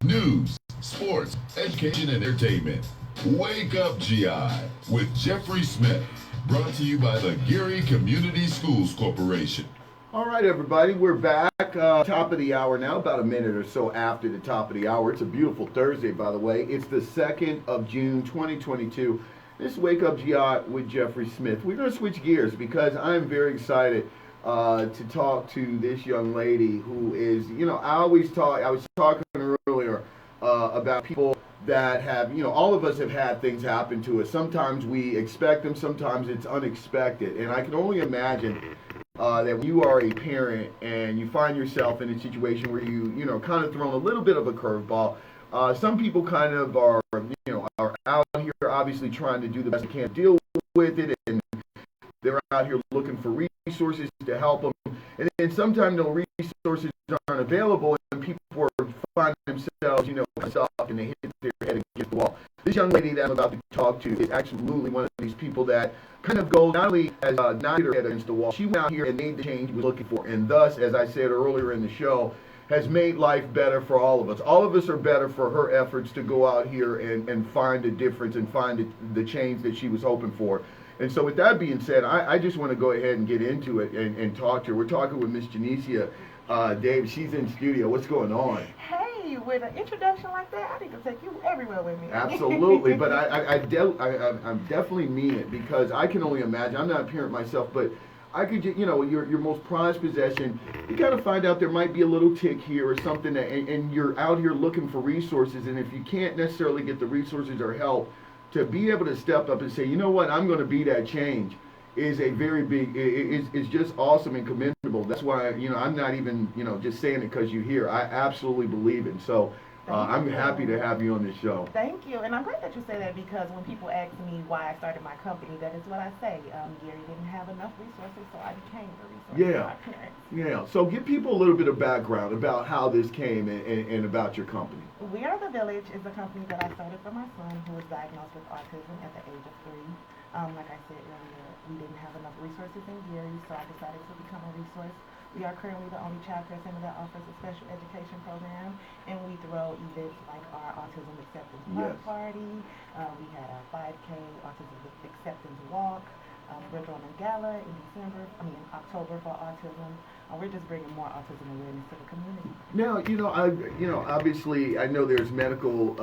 News, sports, education, and entertainment. Wake up, GI, with Jeffrey Smith. Brought to you by the Geary Community Schools Corporation. All right, everybody, we're back. Top of the hour now, about a minute or so after the top of the hour. It's a beautiful Thursday, by the way. It's the 2nd of June, 2022. This is Wake Up GI with Jeffrey Smith. We're going to switch gears because I'm very excited to talk to this young lady who is, I was talking earlier about people that have, all of us have had things happen to us. Sometimes we expect them, sometimes it's unexpected. And I can only imagine that when you are a parent and you find yourself in a situation where you kind of thrown a little bit of a curveball. Some people kind of are out here obviously trying to do the best they can to deal with it, and they're out here looking for resources to help them. And then sometimes those resources aren't available, and people find themselves, stuck, and they hit their head against the wall. This young lady that I'm about to talk to is absolutely one of these people that kind of goes not only as not hit her head against the wall, she went out here and made the change she was looking for, and thus, as I said earlier in the show, has made life better for all of us. All of us are better for her efforts to go out here and find a difference and find the change that she was hoping for. And so with that being said, I just want to go ahead and get into it and talk to her. We're talking with Miss Jaunesia. Dave, she's in studio. What's going on? Hey, with an introduction like that, I need to take you everywhere with me. Absolutely, but I definitely mean it, because I can only imagine. I'm not a parent myself, but I could, your most prized possession, you got to find out there might be a little tick here or something, and you're out here looking for resources, and if you can't necessarily get the resources or help, to be able to step up and say, you know what, I'm going to be that change, is a very big, it's just awesome and commendable. That's why, I'm not even, just saying it because you're here. I absolutely believe it. So I'm happy to have you on this show. Thank you. And I'm glad that you say that, because when people ask me why I started my company, that is what I say. Gary didn't have enough resources, so I became the resource for my parents. Yeah. So give people a little bit of background about how this came and about your company. We Are the Village is a company that I started for my son, who was diagnosed with autism at the age of 3. Like I said earlier, we didn't have enough resources in Gary, so I decided to become a resource. We are currently the only child care center that offers a special education program, and we throw events like our Autism Acceptance Month Party. We had our 5K Autism Acceptance Walk. We're throwing a gala in October for autism. We're just bringing more autism awareness to the community. Now, obviously, I know there's medical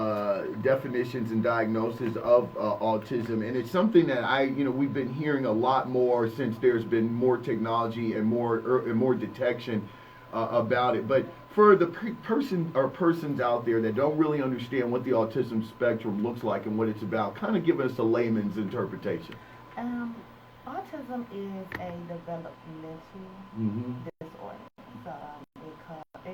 definitions and diagnoses of autism, and it's something that we've been hearing a lot more since there's been more technology and more detection about it. But for the persons out there that don't really understand what the autism spectrum looks like and what it's about, kind of give us a layman's interpretation. Autism is a developmental disorder.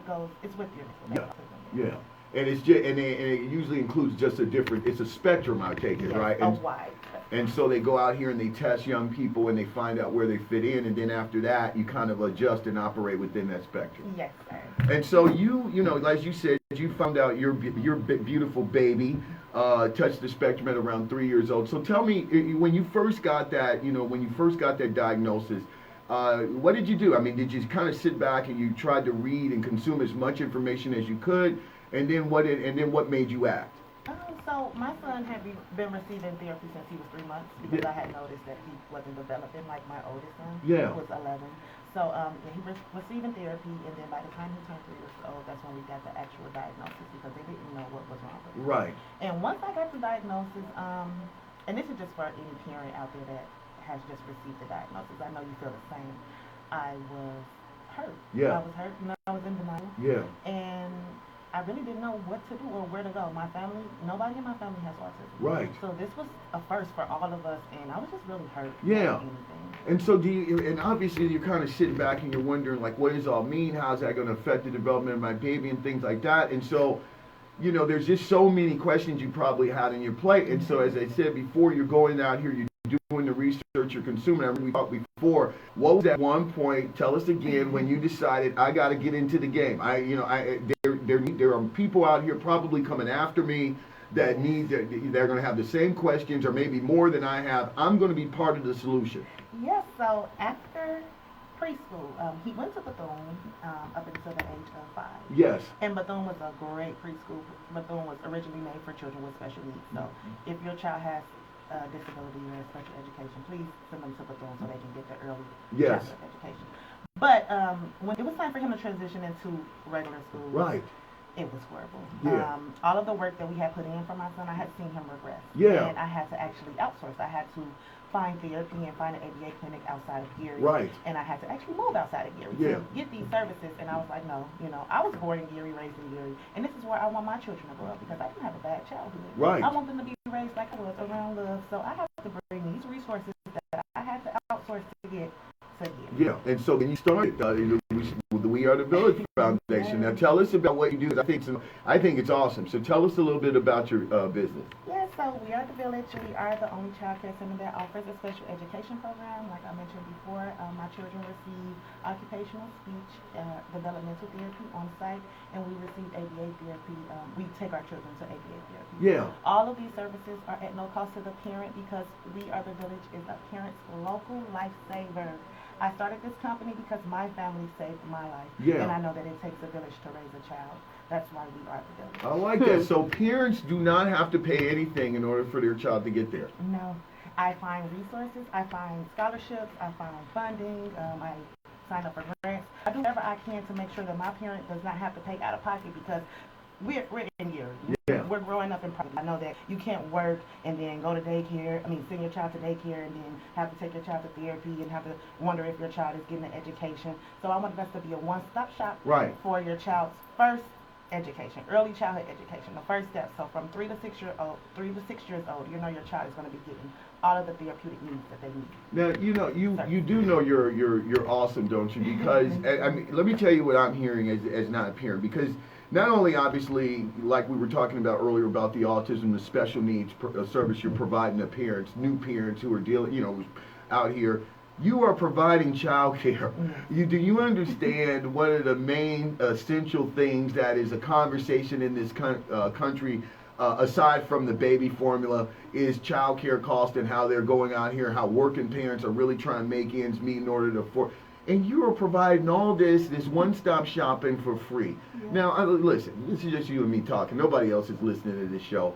So it's with your autism. Yeah. And it's just, and it usually includes just it's a spectrum, I take it, right? A wide spectrum. And so they go out here and they test young people and they find out where they fit in, and then after that you kind of adjust and operate within that spectrum. Yes, sir. And so as you said, you found out your beautiful baby touched the spectrum at around 3 years old. So tell me, when you first got that, diagnosis, what did you do? I mean, did you kind of sit back and you tried to read and consume as much information as you could, and then what made you act? So my son had been receiving therapy since he was 3 months, because I had noticed that he wasn't developing like my oldest son, who was 11. So he was receiving therapy, and then by the time he turned 3 years old, that's when we got the actual diagnosis, because they didn't know what was wrong with him. Right. And once I got the diagnosis, and this is just for any parent out there that has just received the diagnosis, I know you feel the same. I was hurt. Yeah. I was hurt, and I was in denial. Yeah. And I really didn't know what to do or where to go. Nobody in my family has autism. Right. So this was a first for all of us, and I was just really hurt. Yeah. And so and obviously you're kind of sitting back and you're wondering, like, what does it all mean? How's that going to affect the development of my baby and things like that? And so, there's just so many questions you probably had in your plate. And so, as I said before, you're going out here, you're doing the research, you're consuming. I remember we talked before. What was that one point? Tell us again when you decided I got to get into the game. There are people out here probably coming after me that they're going to have the same questions or maybe more than I have. I'm going to be part of the solution. Yes. So after preschool. He went to Bethune up until the age of 5. Yes. And Bethune was a great preschool. Bethune was originally made for children with special needs. So if your child has a disability or special education, please send them to Bethune so they can get the early childhood education. But when it was time for him to transition into regular school, it was horrible. Yeah. All of the work that we had put in for my son, I had seen him regress. Yeah. And I had to actually outsource. I had to find therapy and find an ABA clinic outside of Gary. Right. And I had to actually move outside of Gary to get these services. And I was like, no, I was born in Gary, raised in Gary. And this is where I want my children to grow up because I didn't have a bad childhood. Right. I want them to be raised like I was, around love. So I have to bring these resources that I had to outsource to get to Gary. Yeah. And so when you started, We Are the Village Foundation. Now tell us about what you do. I think it's awesome. So tell us a little bit about your business. Yeah, so We Are the Village. We are the only child care center that offers a special education program. Like I mentioned before, my children receive occupational speech, developmental therapy on site, and we receive ABA therapy. We take our children to ABA therapy. Yeah. All of these services are at no cost to the parent because We Are the Village is a parent's local lifesaver. I started this company because my family saved my life. Yeah. And I know that it takes a village to raise a child. That's why We Are the Village. I like that. So parents do not have to pay anything in order for their child to get there. No. I find resources. I find scholarships. I find funding. I sign up for grants. I do whatever I can to make sure that my parent does not have to pay out of pocket because we're in Gary. Yeah. We're growing up in poverty. I know that you can't work and then go to daycare, send your child to daycare and then have to take your child to therapy and have to wonder if your child is getting an education. So I want us to be a one-stop shop for your child's first education, early childhood education, the first step. So from 3 to 6 years old, your child is going to be getting all of the therapeutic needs that they need. Now, you do know you're awesome, don't you? Because let me tell you what I'm hearing as not a parent. Because not only obviously, like we were talking about earlier about the autism, the special needs service you're providing to parents, new parents who are dealing, out here. You are providing child care. Do you understand one of the main essential things that is a conversation in this country, aside from the baby formula, is child care cost and how they're going out here, how working parents are really trying to make ends meet in order to afford. And you are providing all this one-stop shopping for free. Yeah. Now, listen, this is just you and me talking. Nobody else is listening to this show.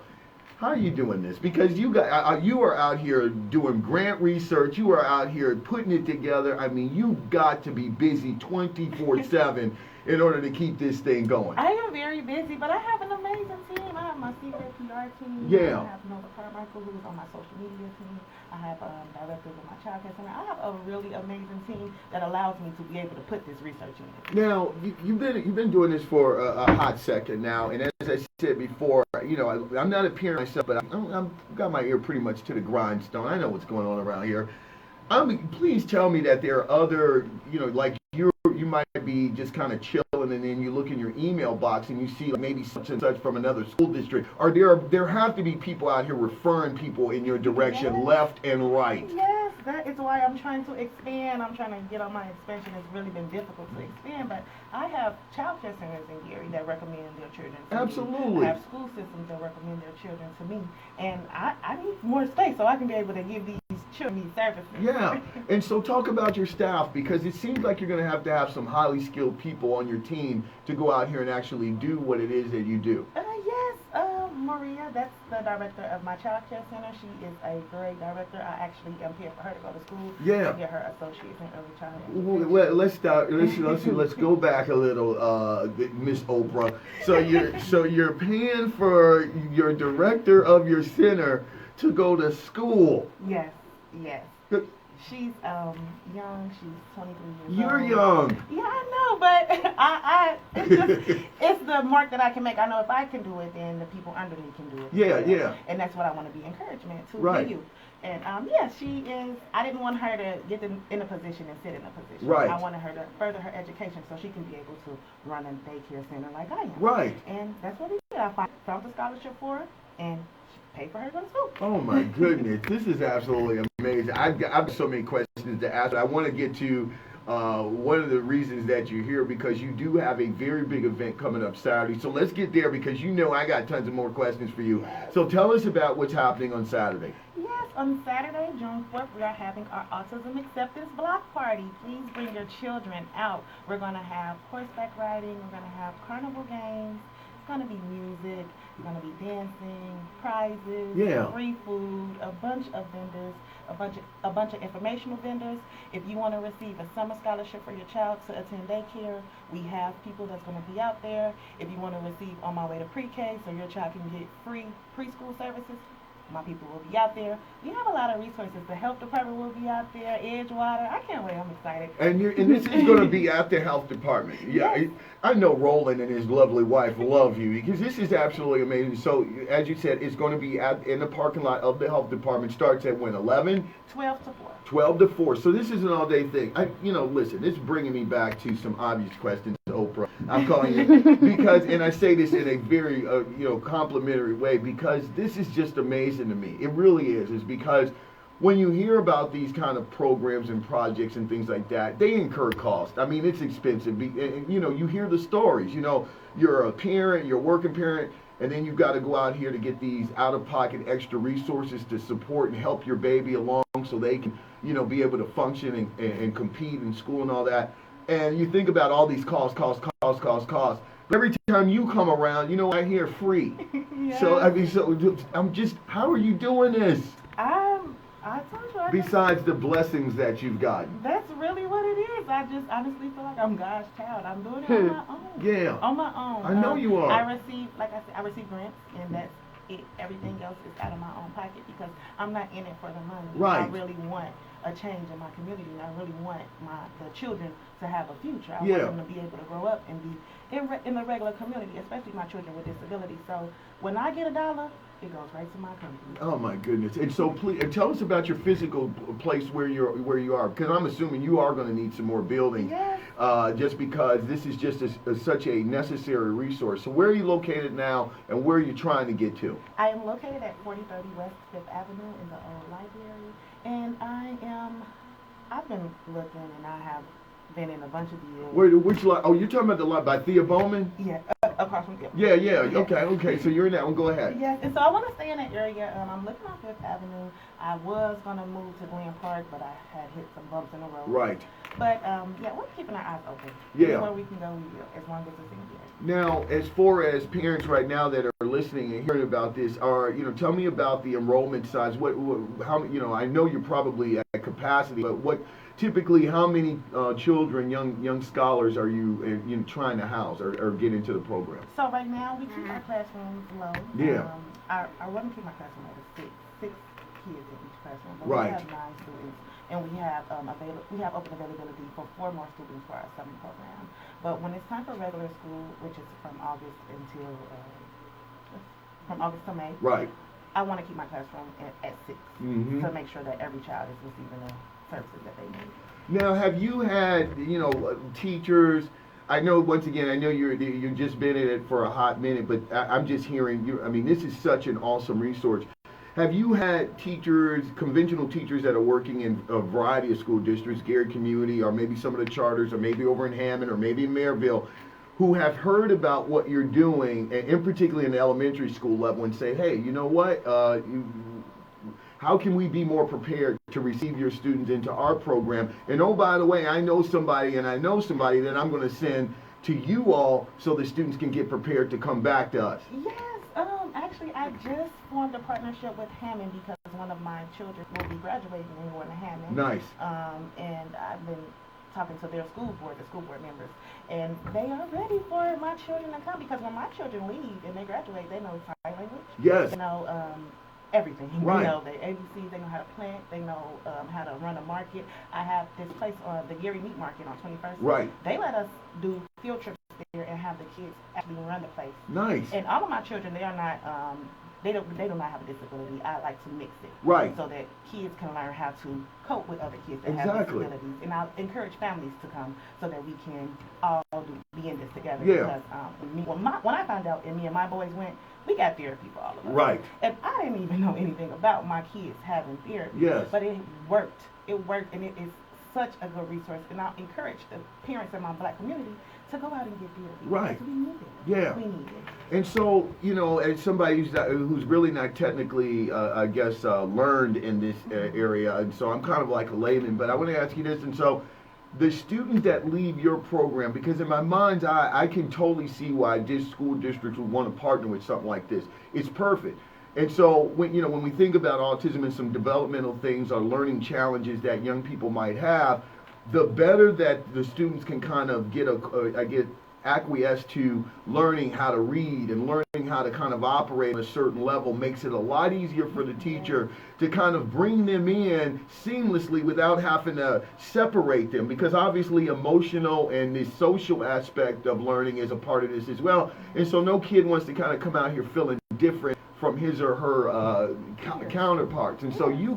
How are you doing this? Because you are out here doing grant research. You are out here putting it together. You've got to be busy 24/7 in order to keep this thing going. I am very busy, but I have an amazing team. I have my secret PR team. Yeah. I have Nova Carmichael, who is on my social media team. I have directors of my child care center. I have a really amazing team that allows me to be able to put this research in. Now, you've been doing this for a hot second now, and as I said before, I'm not a parent myself, but I've got my ear pretty much to the grindstone. I know what's going on around here. Please tell me that there are other, like you might be just kind of chilling, and then you look in your email box and you see maybe such and such from another school district. Or there have to be people out here referring people in your direction, left and right. Yes, that is why I'm trying to expand. I'm trying to get on my expansion. It's really been difficult to expand, but I have child care centers in Gary that recommend their children to Absolutely. me. I have school systems that recommend their children to me, and I need more space so I can be able to give these children these services. Yeah, and so talk about your staff, because it seems like you're going to have some highly skilled people on your team to go out here and actually do what it is that you do. Yes, Maria, that's the director of my child care center. She is a great director. I actually am here for her to go to school. Yeah. To get her associates in early childhood. Well, let's go back a little, Miss Oprah. So you're paying for your director of your center to go to school. Yes. She's young. She's 23 years You're old. young. Yeah, I know, but it's the mark that I can make. I know if I can do it, then the people under me can do it. Yeah. And that's what I want to be encouragement to Right. you. And she is. I didn't want her to get in a position and sit in a position. Right. I wanted her to further her education so she can be able to run a daycare center like I am. Right. And that's what we did. I found the scholarship for her and pay for her to go to school. Oh my goodness, this is absolutely amazing. I've so many questions to ask. I want to get to one of the reasons that you're here, because you do have a very big event coming up Saturday. So let's get there, because I got tons of more questions for you. So tell us about what's happening on Saturday. Yeah, on Saturday, June 4th, we are having our Autism Acceptance Block Party. Please bring your children out. We're going to have horseback riding. We're going to have carnival games. It's going to be music. It's going to be dancing, prizes, free food, a bunch of vendors, a bunch of informational vendors. If you want to receive a summer scholarship for your child to attend daycare, we have people that's going to be out there. If you want to receive On My Way to Pre-K so your child can get free preschool services, my people will be out there. We have a lot of resources. The health department will be out there, Edgewater. I can't wait. I'm excited. And this is going to be at the health department. Yeah, Yes. I know Roland and his lovely wife love you because this is absolutely amazing. So, as you said, it's going to be in the parking lot of the health department. Starts at when, 11? 12 to 4. 12 to 4. So this is an all-day thing. Listen, this is bringing me back to some obvious questions, Oprah. I'm calling you because, and I say this in a very, complimentary way because this is just amazing to me. It really is because when you hear about these kind of programs and projects and things like that, they incur cost. I mean, it's expensive. You hear the stories. You're a parent, you're a working parent, and then you've got to go out here to get these out-of-pocket extra resources to support and help your baby along so they can, be able to function and compete in school and all that. And you think about all these costs. Every time you come around, I hear free. Yeah. So, I'm just, how are you doing this? I told you. Besides the blessings that you've gotten. That's really what it is. I just honestly feel like I'm God's child. I'm doing it on my own. Yeah. On my own. I know you are. I receive grants, and that's it. Everything else is out of my own pocket because I'm not in it for the money. Right. I really want a change in my community, and I really want the children to have a future. I want them to be able to grow up and be in the regular community, especially my children with disabilities. So when I get $1, it goes right to my company. Oh my goodness! And so, please tell us about your physical place where you are, because I'm assuming you are going to need some more building. Yes. Just because this is just such a necessary resource. So, where are you located now, and where are you trying to get to? I am located at 4030 West 5th Avenue in the old library, and I've been looking, and I have been in a bunch of deals. Which lot? Oh, you're talking about the lot by Thea Bowman? Yeah, across from Yeah. Okay. So you're in that one. Go ahead. Yes, and so I want to stay in that area. I'm looking on 5th Avenue. I was going to move to Glen Park, but I had hit some bumps in the road. Right. But, we're keeping our eyes open. Yeah. Anywhere we can go, we will, as long as it's in here. Now, as far as parents right now that are listening and hearing about this, tell me about the enrollment size. How I know you're probably at capacity, but typically how many children, young scholars, are you trying to house or get into the program? So right now we keep our classrooms low. Yeah. I want to keep my classroom at six kids in each classroom. But Right. We have 9 students, and we have open availability for 4 more students for our summer program. But when it's time for regular school, which is from August to May, Right. I want to keep my classroom at 6 Mm-hmm. to make sure that every child is receiving the services that they need. Now, have you had teachers? I know you've just been in it for a hot minute, but I'm just hearing you. I mean, this is such an awesome resource. Have you had teachers, conventional teachers that are working in a variety of school districts, Gary Community, or maybe some of the charters, or maybe over in Hammond, or maybe in Maryville, who have heard about what you're doing, and in particularly in the elementary school level, and say, hey, you know what? How can we be more prepared to receive your students into our program? And oh, by the way, I know somebody that I'm going to send to you all so the students can get prepared to come back to us. Yes, actually, I just formed a partnership with Hammond because one of my children will be graduating when we're going to Hammond. Nice. And I've been talking to their the school board members, and they are ready for my children to come because when my children leave and they graduate, they know sign language. Yes. They know everything. Right. They know the ABCs, they know how to plant, they know how to run a market. I have this place on the Gary Meat Market on 21st. Right. They let us do field trips there and have the kids actually run the place. Nice. And all of my children, they are not, they do not have a disability. I like to mix it. Right. So that kids can learn how to cope with other kids that have Exactly. disabilities. And I'll encourage families to come so that we can all be in this together. Yeah. Because when I found out and me and my boys went, we got therapy for all of us. Right. And I didn't even know anything about my kids having therapy. Yes. But it worked. It worked, and it is such a good resource. And I'll encourage the parents in my black community to go out and get therapy. Right. Because we need it. Yeah. We need it. And so, as somebody who's really not technically, learned in this area, and so I'm kind of like a layman, but I want to ask you this, and so the students that leave your program, because in my mind's eye, I can totally see why this school districts would want to partner with something like this. It's perfect. And so when we think about autism and some developmental things or learning challenges that young people might have, the better that the students can kind of get acquiesced to learning how to read and learning how to kind of operate at a certain level makes it a lot easier for the teacher to kind of bring them in seamlessly without having to separate them, because obviously emotional and the social aspect of learning is a part of this as well. And so no kid wants to kind of come out here feeling different from his or her counterparts, and so you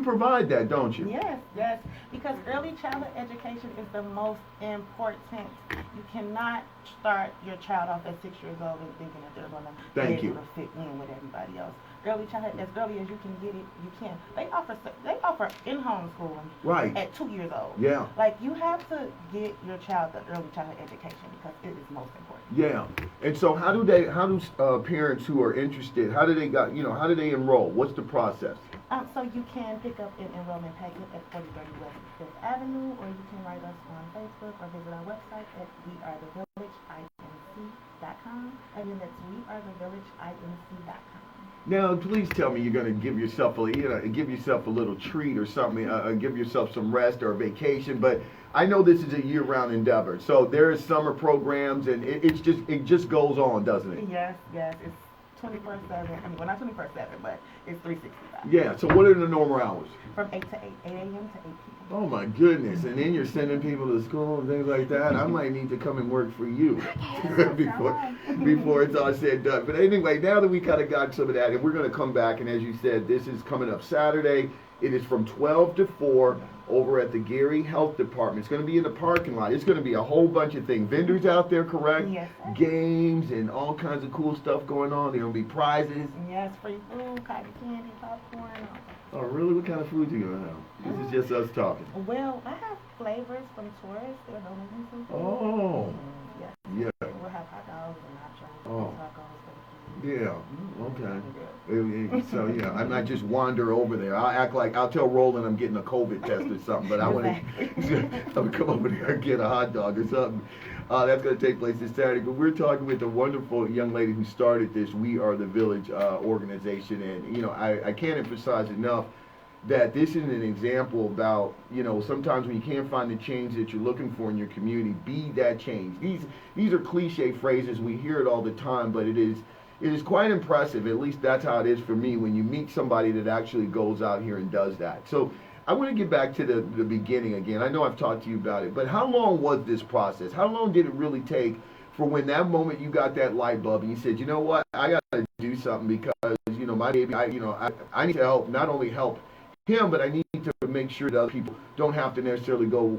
provide that, don't you? Yes, because early childhood education is the most important. You cannot start your child off at 6 years old and thinking that they're going to be able to fit in with everybody else. Early childhood, as early as you can get it, you can. They offer in-home schooling at 2 years old. Yeah. Like, you have to get your child the early childhood education because it is most important. Yeah. And so how do parents who are interested, how do they enroll? What's the process? So you can pick up an enrollment packet at 4030 West 5th Avenue, or you can write us on Facebook or visit our website at wearethevillageINC.com. Again, that's wearethevillageINC.com. Now, please tell me you're going to give yourself a little treat or something, give yourself some rest or a vacation. But I know this is a year-round endeavor, so there is summer programs, and it just goes on, doesn't it? Yes, it's 24/7. I mean, well, not 24/7, but it's 365. Yeah. So what are the normal hours? From 8 to 8 a.m. to 8 p.m. Oh my goodness! And then you're sending people to school and things like that. I might need to come and work for you before it's all said and done. But anyway, now that we kind of got some of that, and we're going to come back, and as you said, this is coming up Saturday. It is from 12 to 4 over at the Gary Health Department. It's going to be in the parking lot. It's going to be a whole bunch of things. Vendors out there, correct? Yes. Games and all kinds of cool stuff going on. There will be prizes. Yes, free food, cotton candy, popcorn. Oh, really? What kind of food you going to have? This is just us talking. Well, I have flavors from tourists. They're donating some food. Oh. Yes. Yeah. We'll have hot dogs and nachos Oh. and tacos. Yeah, okay. So, yeah, I might just wander over there. I'll tell Roland I'm getting a COVID test or something, but I want to come over there and get a hot dog or something. That's going to take place this Saturday. But we're talking with a wonderful young lady who started this We Are the Village organization. And, I can't emphasize enough that this is an example about, sometimes when you can't find the change that you're looking for in your community, be that change. These are cliche phrases. We hear it all the time, but it is quite impressive. At least that's how it is for me when you meet somebody that actually goes out here and does that. So I want to get back to the beginning again. I know I've talked to you about it, but how long was this process? How long did it really take for when that moment you got that light bulb and you said, you know what, I got to do something because, my baby, I need to help, not only help him, but I need to make sure that other people don't have to necessarily go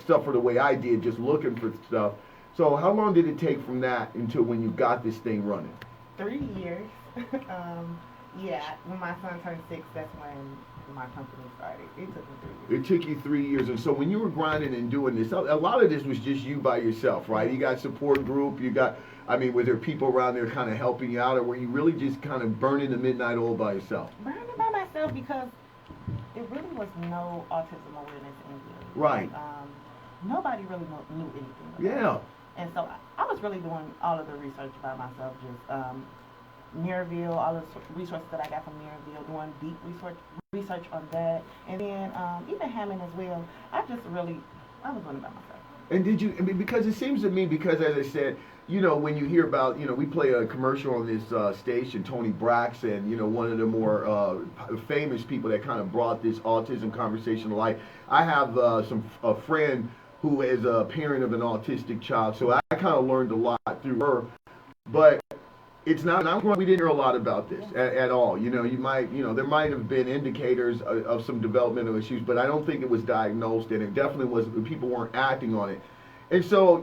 suffer the way I did just looking for stuff. So how long did it take from that until when you got this thing running? 3 years. When my son turned 6, that's when my company started. It took me 3 years. It took you 3 years, and so when you were grinding and doing this, a lot of this was just you by yourself, right? You got support group, were there people around there kind of helping you out, or were you really just kind of burning the midnight oil by yourself? Burning by myself because it really was no autism awareness in here. Right. Nobody really knew anything about Yeah. it. And so I was really doing all of the research by myself, just Mirabelle, all the resources that I got from Mirabelle, doing deep research on that. And then even Hammond as well, I was doing it by myself. And because it seems to me, because as I said, when you hear about, we play a commercial on this station, Tony Braxton, one of the more famous people that kind of brought this autism conversation to light. I have a friend who is a parent of an autistic child, so I kind of learned a lot through her. But it's not, we didn't hear a lot about this at all. There might have been indicators of some developmental issues, but I don't think it was diagnosed, and it definitely was, people weren't acting on it. And so,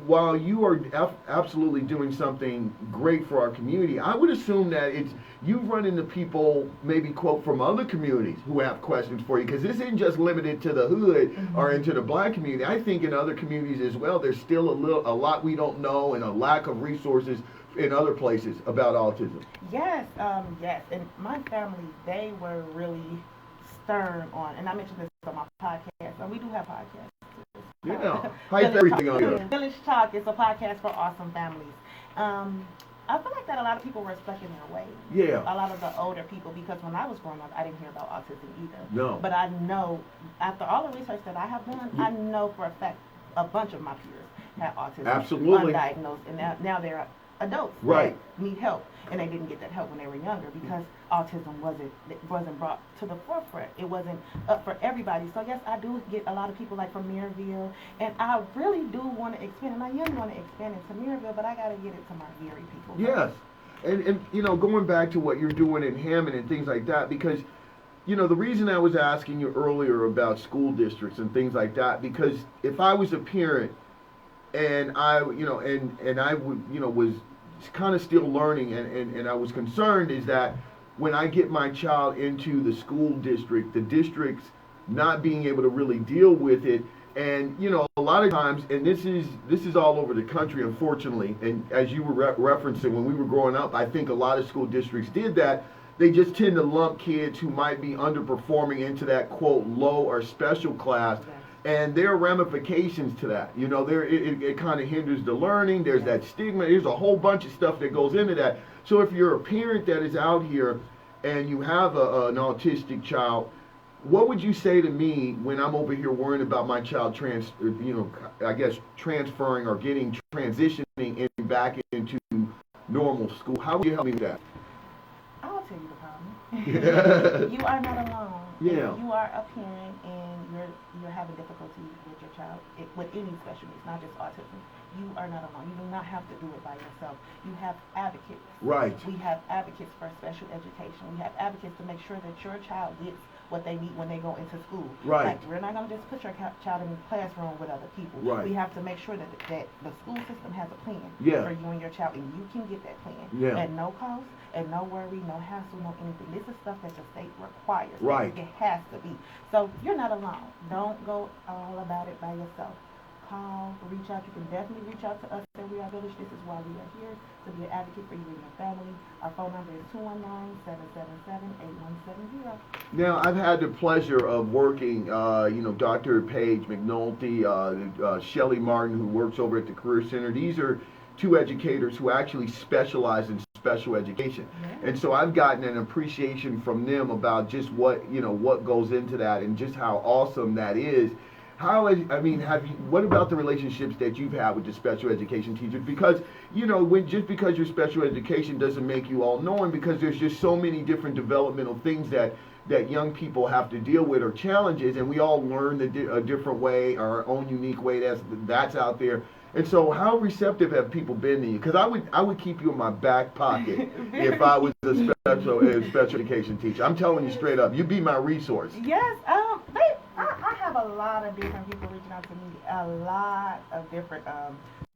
while you are absolutely doing something great for our community, I would assume that you run into people, maybe quote, from other communities who have questions for you, because this isn't just limited to the hood or into the black community. I think in other communities as well, there's still a lot we don't know and a lack of resources in other places about autism. Yes, yes. And my family, they were really stern on, and I mentioned this on my podcast, and we do have podcasts. Yeah, hype everything on here. Village Talk is a podcast for awesome families. I feel like that a lot of people were stuck in their ways. Yeah. A lot of the older people, because when I was growing up, I didn't hear about autism either. No. But I know, after all the research that I have done, I know for a fact a bunch of my peers had autism. Absolutely. Undiagnosed, and now they're adults Right. that need help, and they didn't get that help when they were younger because autism wasn't brought to the forefront. It wasn't up for everybody. So yes, I do get a lot of people like from Maryville, and I really do want to expand, and I am want to expand into Maryville, but I got to get it to my Gary people. Yes, and going back to what you're doing in Hammond and things like that, because the reason I was asking you earlier about school districts and things like that, because if I was a parent and I was kind of still learning, and I was concerned is that when I get my child into the school district, the district's not being able to really deal with it, and a lot of times, and this is all over the country, unfortunately, and as you were referencing, when we were growing up, I think a lot of school districts did that. They just tend to lump kids who might be underperforming into that quote low or special class. And there are ramifications to that. It kind of hinders the learning. There's that stigma. There's a whole bunch of stuff that goes into that. So if you're a parent that is out here and you have an autistic child, what would you say to me when I'm over here worrying about my child transferring or transitioning back into normal school? How would you help me with that? I'll tell you the problem. You are not alone. Yeah. You are a parent and you're having difficulty with your child, with any special needs, not just autism. You are not alone. You do not have to do it by yourself. You have advocates. Right. We have advocates for special education. We have advocates to make sure that your child gets what they need when they go into school. Right. Like, we're not going to just put your child in the classroom with other people. Right. We have to make sure that the school system has a plan for you and your child, and you can get that plan at no cost, and no worry, no hassle, no anything. This is stuff that the state requires. Right. It has to be. So you're not alone. Don't go all about it by yourself. Call, reach out. You can definitely reach out to us at We Are Village. This is why we are here, to be an advocate for you and your family. Our phone number is 219-777-8170. Now, I've had the pleasure of working, Dr. Paige McNulty, Shelley Martin, who works over at the Career Center. These are two educators who actually specialize in special education. Yeah. And so I've gotten an appreciation from them about just what goes into that and just how awesome that is. What about the relationships that you've had with the special education teachers? Because, just because you're special education doesn't make you all knowing, because there's just so many different developmental things that young people have to deal with, or challenges, and we all learn a different way, our own unique way that's out there. And so how receptive have people been to you? Because I would keep you in my back pocket if I was a special education teacher. I'm telling you straight up, you'd be my resource. Yes, I have a lot of different people reaching out to me, a lot of different,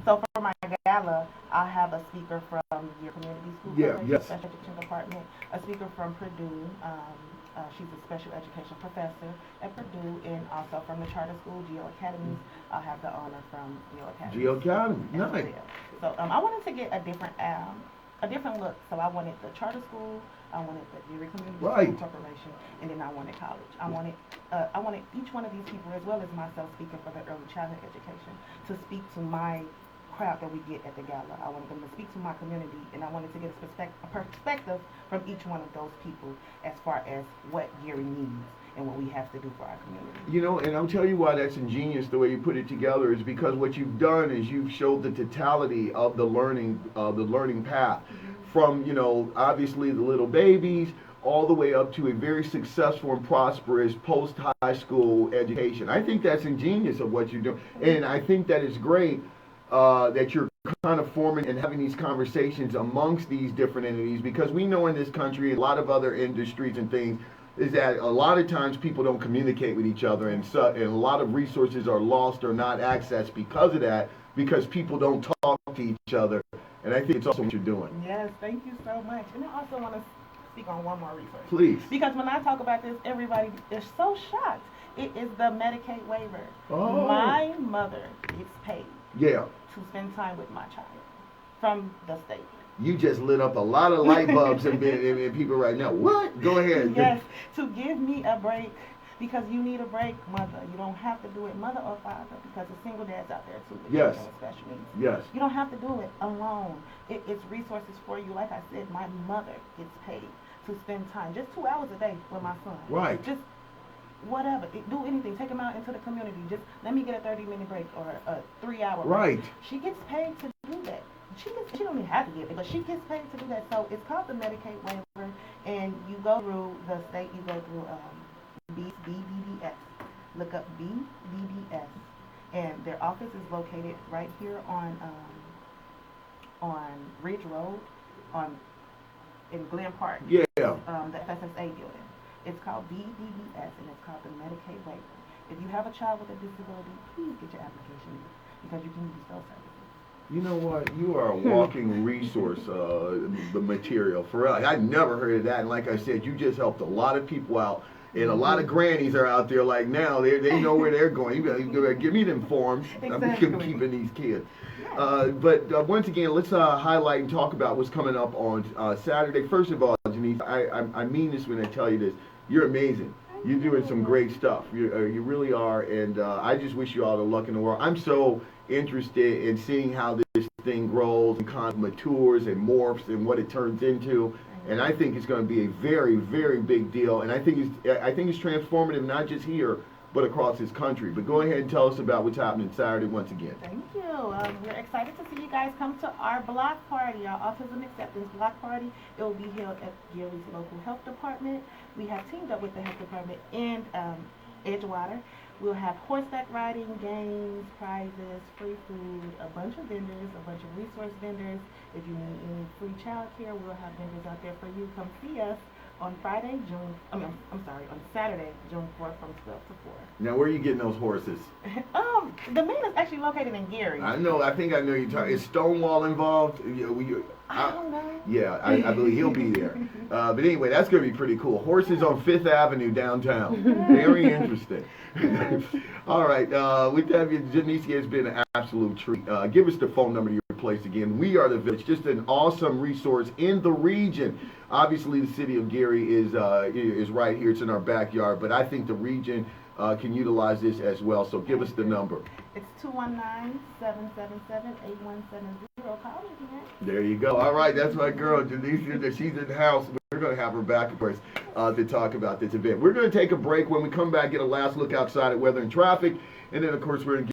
so for my gala, I have a speaker from your community school, special education department, a speaker from Purdue, she's a special education professor at Purdue, and also from the charter school, Geo Academy. I'll have the honor from Geo Academy. Geo Academy, nice. So I wanted to get a different look. So I wanted the charter school, I wanted the Gary Community School Corporation, and then I wanted college. I wanted each one of these people, as well as myself, speaking for the early childhood education, to speak to my crowd that we get at the gala. I wanted them to speak to my community, and I wanted to get a perspective from each one of those people as far as what Gary needs and what we have to do for our community. And I'll tell you why that's ingenious the way you put it together, is because what you've done is you've showed the totality of the learning path, from obviously the little babies all the way up to a very successful and prosperous post-high school education. I think that's ingenious of what you're doing, and I think that is great that you're kind of forming and having these conversations amongst these different entities, because we know in this country, a lot of other industries and things, is that a lot of times people don't communicate with each other, and a lot of resources are lost or not accessed because of that, because people don't talk to each other. And I think it's also what you're doing. Yes, thank you so much. And I also want to speak on one more resource. Please. Because when I talk about this, everybody is so shocked. It is the Medicaid waiver. Oh. My mother gets paid Yeah. to spend time with my child from the state. You just lit up a lot of light bulbs in people right now. What? Go ahead. Yes, to give me a break, because you need a break, mother. You don't have to do it, mother or father, because the single dads out there too. With Yes. children with special needs. Yes. You don't have to do it alone. It's resources for you. Like I said, my mother gets paid to spend time, just 2 hours a day with my son. Right. Just whatever. Do anything. Take him out into the community. Just let me get a 30-minute break or a 3-hour break. Right. She gets paid to do that. She don't even have to get it, but she gets paid to do that. So it's called the Medicaid waiver, and you go through the state. You go through BBBS. Look up BBBS, and their office is located right here on Ridge Road, in Glen Park. Yeah. The FSSA building. It's called BBBS, and it's called the Medicaid waiver. If you have a child with a disability, please get your application in, because you can use those services. You know what? You are a walking resource, the material. For real. I never heard of that. And like I said, you just helped a lot of people out. And a lot of grannies are out there like now. They know where they're going. You better give me them forms. Exactly. I'm keeping these kids. But once again, let's highlight and talk about what's coming up on Saturday. First of all, Jaunesia, I mean this when I tell you this. You're amazing. You're doing some great stuff. You really are. And I just wish you all the luck in the world. I'm so interested in seeing how this thing grows and kind of matures and morphs and what it turns into. And I think it's going to be a very, very big deal. And I think it's transformative, not just here, but across this country. But go ahead and tell us about what's happening Saturday once again. Thank you. We're excited to see you guys come to our block party, our Autism Acceptance block party. It will be held at Gary's local health department. We have teamed up with the health department and Edgewater. We'll have horseback riding, games, prizes, free food, a bunch of vendors, a bunch of resource vendors. If you need any free childcare, we'll have vendors out there for you. Come see us on Saturday, June 4th from 12 to 4. Now, where are you getting those horses? The main is actually located in Gary. I think I know you're talking. Is Stonewall involved? I don't know. Yeah, I believe he'll be there. But anyway, that's going to be pretty cool. Horses on 5th Avenue downtown. Very interesting. All right. With that, Jaunesia, has been an absolute treat. Give us the phone number to your place again. We Are the Village. Just an awesome resource in the region. Obviously, the city of Gary is right here. It's in our backyard. But I think the region can utilize this as well. So give us the number. It's 219-777-8170. Call me again. There you go. All right, that's my girl, Jaunesia. She's in the house. We're going to have her back, of course, to talk about this event. We're going to take a break. When we come back, get a last look outside at weather and traffic. And then, of course, we're going to